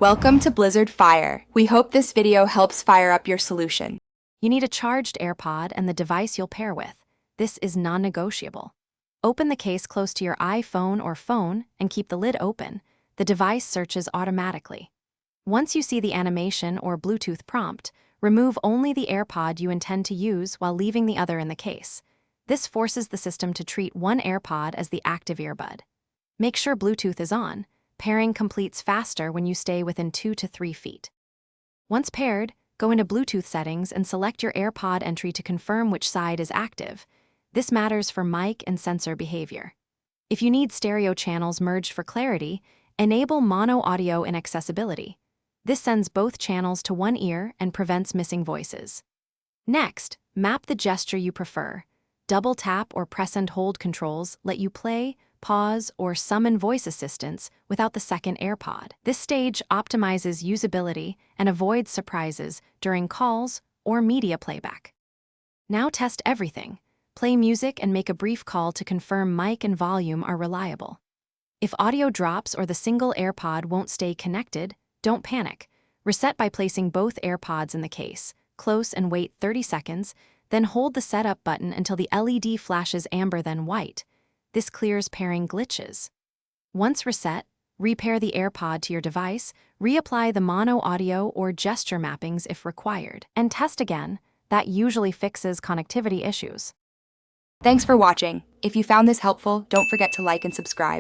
Welcome to Blizzard Fire. We hope this video helps fire up your solution. You need a charged AirPod and the device you'll pair with. This is non-negotiable. Open the case close to your iPhone or phone and keep the lid open. The device searches automatically. Once you see the animation or Bluetooth prompt, remove only the AirPod you intend to use while leaving the other in the case. This forces the system to treat one AirPod as the active earbud. Make sure Bluetooth is on. Pairing completes faster when you stay within 2 to 3 feet. Once paired, go into Bluetooth settings and select your AirPod entry to confirm which side is active. This matters for mic and sensor behavior. If you need stereo channels merged for clarity, enable mono audio in accessibility. This sends both channels to one ear and prevents missing voices. Next, map the gesture you prefer. Double tap or press and hold controls let you play, pause, or summon voice assistants without the second AirPod. This stage optimizes usability and avoids surprises during calls or media playback. Now test everything. Play music and make a brief call to confirm mic and volume are reliable. If audio drops or the single AirPod won't stay connected, don't panic. Reset by placing both AirPods in the case, close and wait 30 seconds, then hold the setup button until the LED flashes amber then white. This clears pairing glitches. Once reset, repair the AirPod to your device, reapply the mono audio or gesture mappings if required, and test again. That usually fixes connectivity issues. Thanks for watching. If you found this helpful, don't forget to like and subscribe.